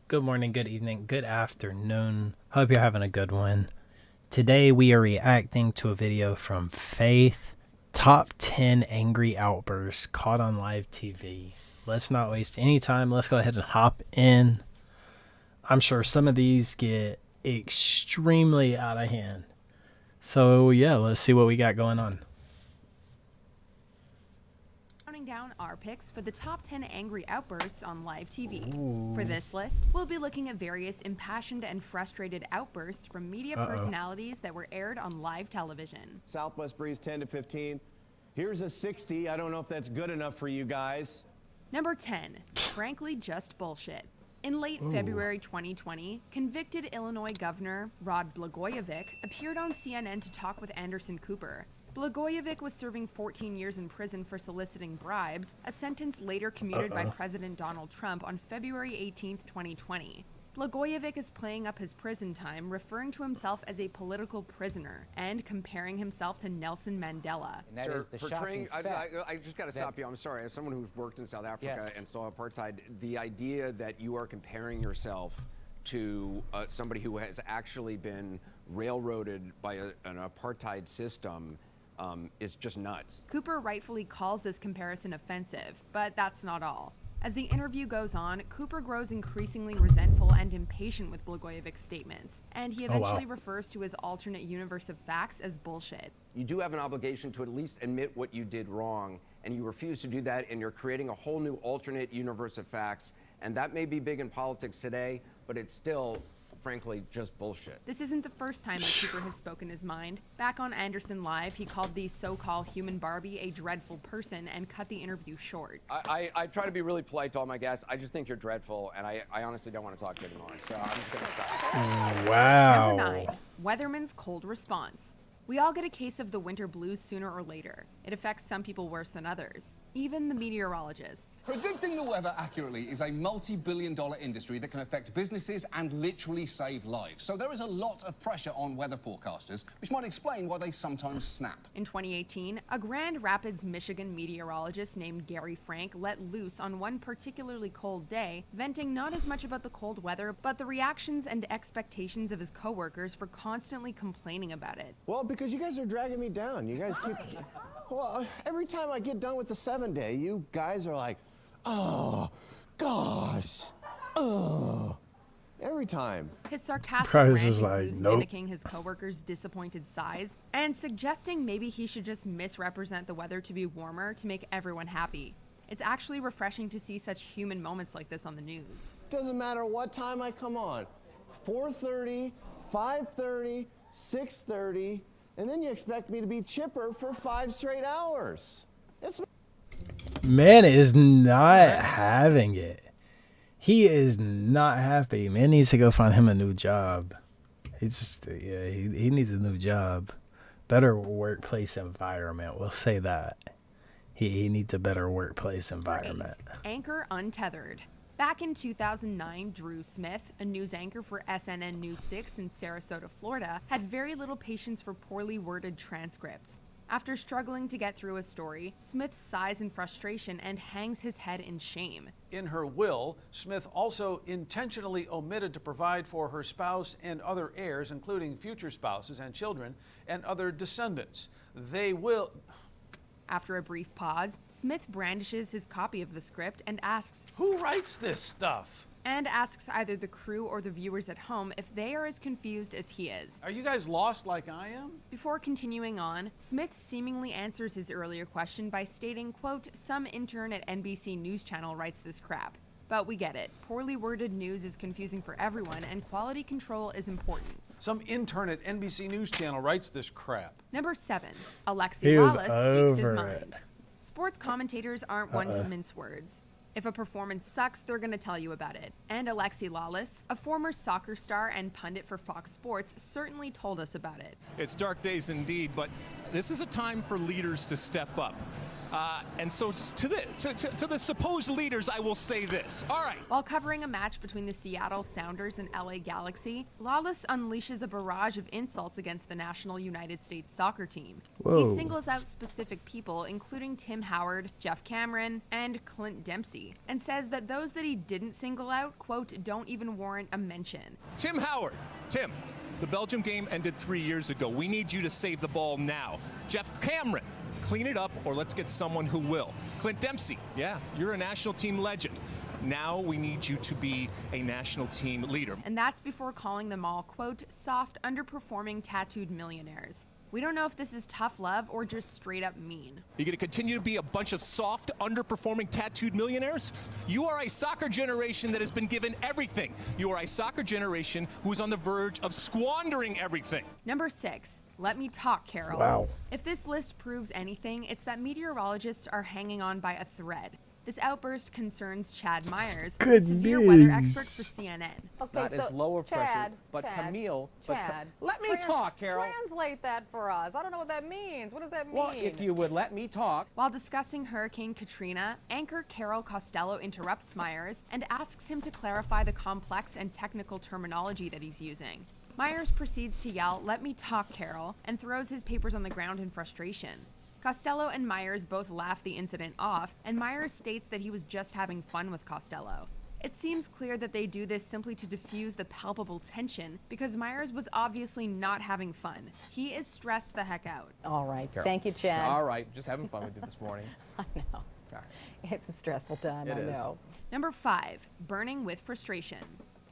Good morning, good evening, good afternoon. Hope you're having a good one. Today we are reacting to a video from Faith, Top 10 Angry Outbursts Caught on Live TV. Let's not waste any time. Let's go ahead and hop in. I'm sure some of these get extremely out of hand. So yeah, let's see what we got going on. Counting down our picks for the top 10 angry outbursts on live TV. Ooh. For this list, we'll be looking at various impassioned and frustrated outbursts from media personalities that were aired on live television. Southwest breeze 10 to 15. Here's a 60. I don't know if that's good enough for you guys. Number 10, frankly just bullshit. In late February 2020, convicted Illinois Governor Rod Blagojevich appeared on CNN to talk with Anderson Cooper. Blagojevich was serving 14 years in prison for soliciting bribes, a sentence later commuted by President Donald Trump on February 18, 2020. Blagojevich is playing up his prison time, referring to himself as a political prisoner and comparing himself to Nelson Mandela. And that is the shocking fact. I just got to stop you. I'm sorry. As someone who's worked in South Africa and saw apartheid, the idea that you are comparing yourself to somebody who has actually been railroaded by an apartheid system is just nuts. Cooper rightfully calls this comparison offensive, but that's not all. As the interview goes on, Cooper grows increasingly resentful and impatient with Blagojevich's statements, and he eventually refers to his alternate universe of facts as bullshit. You do have an obligation to at least admit what you did wrong, and you refuse to do that, and you're creating a whole new alternate universe of facts, and that may be big in politics today, but it's still, frankly, just bullshit. This isn't the first time that Cooper has spoken his mind. Back on Anderson Live, he called the so-called human Barbie a dreadful person and cut the interview short. I try to be really polite to all my guests. I just think you're dreadful, and I honestly don't want to talk to you anymore, so I'm just going to stop. Wow. Number 9, Weatherman's cold response. We all get a case of the winter blues sooner or later. It affects some people worse than others, even the meteorologists. Predicting the weather accurately is a multi-billion-dollar industry that can affect businesses and literally save lives. So there is a lot of pressure on weather forecasters, which might explain why they sometimes snap. In 2018, a Grand Rapids, Michigan meteorologist named Gary Frank let loose on one particularly cold day, venting not as much about the cold weather, but the reactions and expectations of his coworkers for constantly complaining about it. Well, because you guys are dragging me down. You guys keep... Well, every time I get done with the 7-day, you guys are like, oh, gosh, oh. Every time. His sarcastic Price rant is like, includes nope. mimicking his coworkers' disappointed sighs and suggesting maybe he should just misrepresent the weather to be warmer to make everyone happy. It's actually refreshing to see such human moments like this on the news. Doesn't matter what time I come on. 4:30, 5:30, 6:30, and then you expect me to be chipper for 5 straight hours. Man is not having it. He is not happy. Man needs to go find him a new job. He's just, yeah, he needs a new job. Better workplace environment. We'll say that. He needs a better workplace environment. 8, Anchor Untethered. Back in 2009, Drew Smith, a news anchor for SNN News 6 in Sarasota, Florida, had very little patience for poorly worded transcripts. After struggling to get through a story, Smith sighs in frustration and hangs his head in shame. In her will, Smith also intentionally omitted to provide for her spouse and other heirs, including future spouses and children, and other descendants. They will... After a brief pause, Smith brandishes his copy of the script and asks, Who writes this stuff? And asks either the crew or the viewers at home if they are as confused as he is. Are you guys lost like I am? Before continuing on, Smith seemingly answers his earlier question by stating, quote, some intern at NBC News Channel writes this crap. But we get it. Poorly worded news is confusing for everyone, and quality control is important. Some intern at NBC News Channel writes this crap. Number 7, He Alexi was Lawless speaks his over mind. it. Sports commentators aren't one to mince words. If a performance sucks, they're going to tell you about it. And Alexi Lawless, a former soccer star and pundit for Fox Sports, certainly told us about it. It's dark days indeed, but this is a time for leaders to step up. And so to the supposed leaders, I will say this. All right. While covering a match between the Seattle Sounders and LA Galaxy, Lawless unleashes a barrage of insults against the national United States soccer team. Whoa. He singles out specific people, including Tim Howard, Jeff Cameron, and Clint Dempsey, and says that those that he didn't single out, quote, don't even warrant a mention. Tim Howard. Tim, the Belgium game ended 3 years ago. We need you to save the ball now. Jeff Cameron, clean it up or let's get someone who will. Clint Dempsey, yeah, you're a national team legend. Now we need you to be a national team leader. And that's before calling them all, quote, soft, underperforming tattooed millionaires. We don't know if this is tough love or just straight up mean. You're going to continue to be a bunch of soft, underperforming, tattooed millionaires? You are a soccer generation that has been given everything. You are a soccer generation who is on the verge of squandering everything. Number 6, let me talk, Carol. Wow. If this list proves anything, it's that meteorologists are hanging on by a thread. This outburst concerns Chad Myers, a severe weather expert for CNN. Okay, Not so as lower Chad, pressure, but Chad, Camille. Chad, Let me talk, Carol. Translate that for us. I don't know what that means. What does that mean? Well, if you would let me talk. While discussing Hurricane Katrina, anchor Carol Costello interrupts Myers and asks him to clarify the complex and technical terminology that he's using. Myers proceeds to yell, "Let me talk, Carol," and throws his papers on the ground in frustration. Costello and Myers both laugh the incident off, and Myers states that he was just having fun with Costello. It seems clear that they do this simply to diffuse the palpable tension, because Myers was obviously not having fun. He is stressed the heck out. All right. Carol. Thank you, Chad. All right, just having fun with you this morning. I know. All right. It's a stressful time, It I is. know. Number 5, burning with frustration.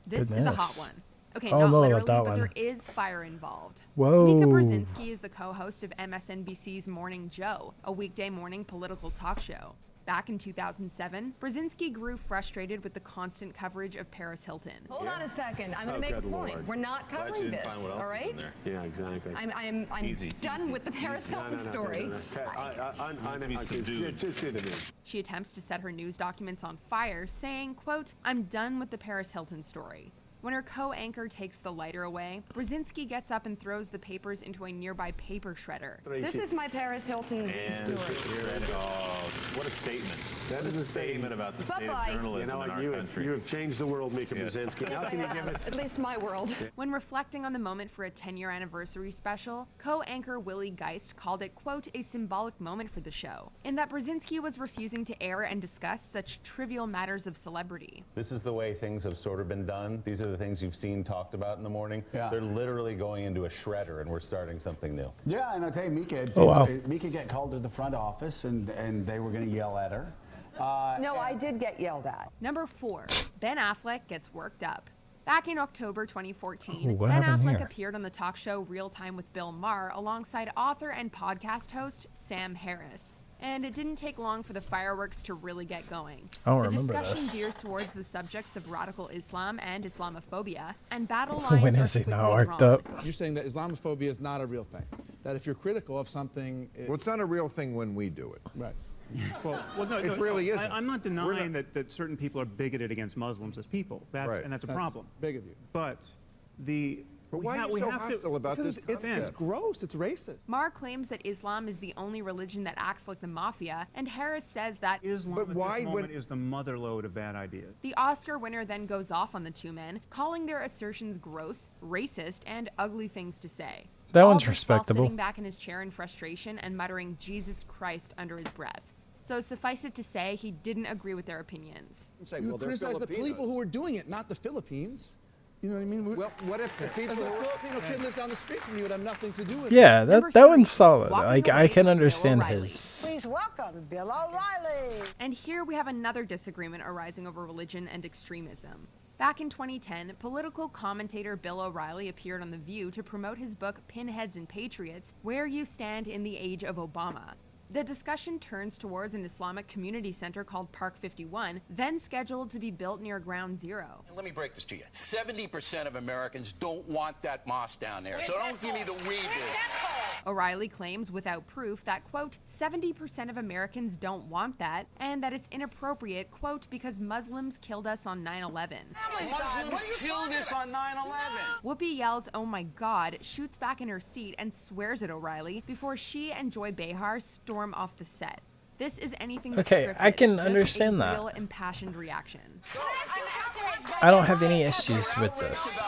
This is a hot Goodness. one. Okay, Oh, not no, literally, that but there one. is fire involved. Whoa. Mika Brzezinski is the co-host of MSNBC's Morning Joe, a weekday morning political talk show. Back in 2007, Brzezinski grew frustrated with the constant coverage of Paris Hilton. Hold on a second. I'm going to make a point. We're not covering this, all right? Yeah, exactly. I'm done with the Paris Hilton story. Just do the news. She attempts to set her news documents on fire, saying, quote, "I'm done with the Paris Hilton story." When her co-anchor takes the lighter away, Brzezinski gets up and throws the papers into a nearby paper shredder. This is my Paris Hilton And story. what a statement. That is a statement about the state of journalism in our country. You have changed the world, Mika Brzezinski. Now can you give us... At least my world. When reflecting on the moment for a 10-year anniversary special, co-anchor Willie Geist called it, quote, a symbolic moment for the show, in that Brzezinski was refusing to air and discuss such trivial matters of celebrity. This is the way things have sort of been done. These are the things you've seen talked about in the morning. Yeah. They're literally going into a shredder and we're starting something new. Yeah, and I'll tell you, Mika, Mika got called to the front office and they were going to yell at her. No, I did get yelled at. Number 4, Ben Affleck gets worked up. Back in October 2014, What Ben happened Affleck here? appeared on the talk show Real Time with Bill Maher alongside author and podcast host Sam Harris. And it didn't take long for the fireworks to really get going. I don't The remember discussion this. veers towards the subjects of radical Islam and Islamophobia, and battle When lines are is he quickly not worked drawn. up? You're saying that Islamophobia is not a real thing. That if you're critical of something... Well, it's not a real thing when we do it. Right. Well, no, It really isn't. I'm not denying that certain people are bigoted against Muslims as people. Right. And that's a problem. Big of you. But why are you so hostile about this It's concept? gross. It's racist. Maher claims that Islam is the only religion that acts like the mafia, and Harris says that Islam at this moment is the motherlode of bad ideas. The Oscar winner then goes off on the two men, calling their assertions gross, racist, and ugly things to say. That All one's this respectable. While sitting back in his chair in frustration and muttering "Jesus Christ" under his breath. So suffice it to say, he didn't agree with their opinions. You criticize the people who are doing it, not the Philippines. You know what I mean? Well, what if the people As a who are... Filipino kid lives down the street from you, would have nothing to do with Yeah, it. that one's solid. walking Like, away I can from Bill understand O'Reilly. his... Please welcome Bill O'Reilly. And here we have another disagreement arising over religion and extremism. Back in 2010, political commentator Bill O'Reilly appeared on The View to promote his book Pinheads and Patriots, Where You Stand in the Age of Obama. The discussion turns towards an Islamic community center called Park 51, then scheduled to be built near Ground Zero. And let me break this to you. 70% of Americans don't want that mosque down there. So don't give me the wee bit. O'Reilly claims without proof that, quote, 70% of Americans don't want that, and that it's inappropriate, quote, because Muslims killed us on 9/11. Muslims killed us on 9/11. Whoopi yells, "Oh my God," shoots back in her seat and swears at O'Reilly before she and Joy Behar storm off the set. This is anything but Okay, scripted, I can just understand a that. real impassioned reaction. I don't have any issues with this.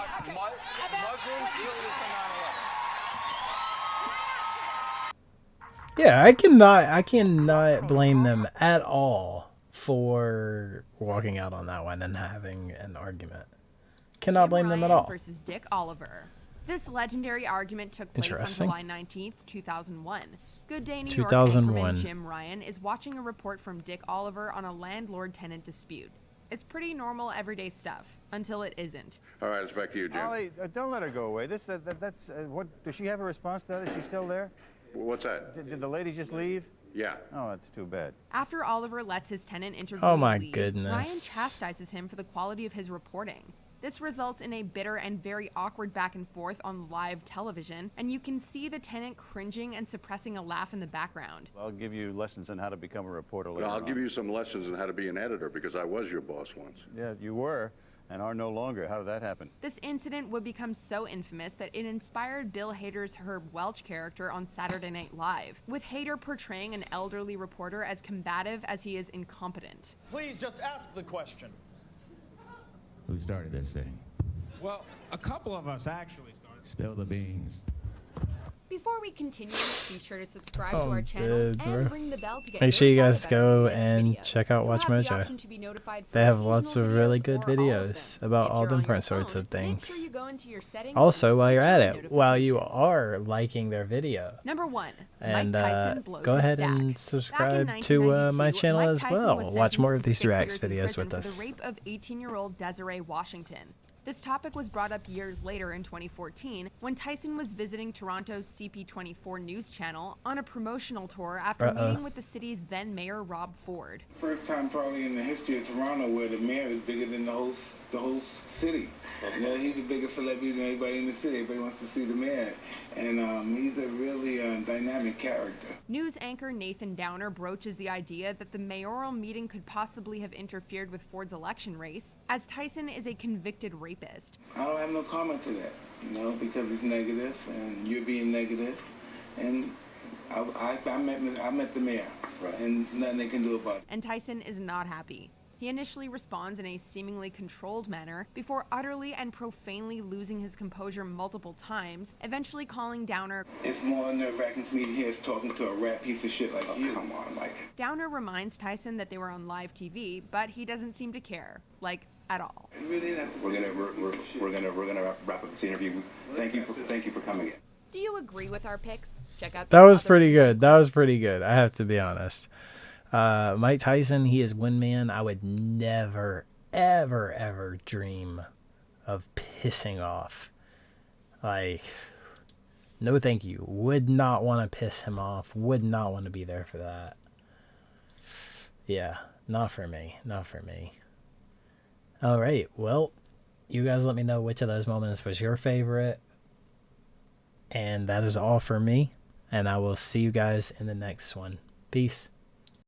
Yeah, I cannot blame them at all for walking out on that one and having an argument. Cannot blame them at all. Versus Dick Oliver. This legendary argument took place on Interesting. July 19th, 2001. Good Day New York 2001. anchorman Jim Ryan is watching a report from Dick Oliver on a landlord-tenant dispute. It's pretty normal, everyday stuff, until it isn't. All right, it's back to you, Jim. Ollie, don't let her go away. That's what. Does she have a response to that? Is she still there? What's that? Did the lady just leave? Yeah. Oh, that's too bad. After Oliver lets his tenant interview Oh my leave, goodness. Ryan chastises him for the quality of his reporting. This results in a bitter and very awkward back and forth on live television, and you can see the tenant cringing and suppressing a laugh in the background. I'll give you lessons on how to become a reporter later Well, I'll on. give you some lessons on how to be an editor because I was your boss once. Yeah, you were, and are no longer. How did that happen? This incident would become so infamous that it inspired Bill Hader's Herb Welch character on Saturday Night Live, with Hader portraying an elderly reporter as combative as he is incompetent. Please just ask the question. Who started this thing? Well, a couple of us actually started. Spill the beans. Before we continue, be sure to subscribe to Oh, our channel good, bro. and ring the bell to get Make sure you notified guys about go newest and videos. check out You'll Watch have the Mojo. option to be notified for They have occasional lots of really videos good or all of videos them. about If all you're on different your sorts phone, of things. Make sure you go into your settings Also, and while you're switch at on it, while you notifications. are liking their video, Number 1, and Mike Tyson blows go his ahead stack. and Back in subscribe to my 1992, channel Mike as Tyson well. was Watch more of sentenced these to 6 reacts years in videos prison with for us. the rape of 18-year-old Desiree Washington. This topic was brought up years later in 2014 when Tyson was visiting Toronto's CP24 news channel on a promotional tour after meeting with the city's then mayor Rob Ford. First time probably in the history of Toronto where the mayor is bigger than the whole city. You know, he's the biggest celebrity than anybody in the city. Everybody wants to see the mayor. And he's a really dynamic character. News anchor Nathan Downer broaches the idea that the mayoral meeting could possibly have interfered with Ford's election race, as Tyson is a convicted rapist. I don't have no comment to that, you know, because it's negative and you're being negative. And I met the mayor, and nothing they can do about it. And Tyson is not happy. He initially responds in a seemingly controlled manner before utterly and profanely losing his composure multiple times, eventually calling Downer. It's more nerve-wracking for me to hear us talking to a rat piece of shit like you. Come on, Mike. Downer reminds Tyson that they were on live TV, but he doesn't seem to care, like, at all. We're gonna wrap up this interview. Thank you for coming in. Do you agree with our picks? Check out That these was other pretty recent good. That was pretty good. I have to be honest. Mike Tyson, he is one man I would never, ever, ever dream of pissing off. Like, no thank you. Would not want to piss him off. Would not want to be there for that. Yeah, not for me. Not for me. All right. Well, you guys let me know which of those moments was your favorite. And that is all for me. And I will see you guys in the next one. Peace.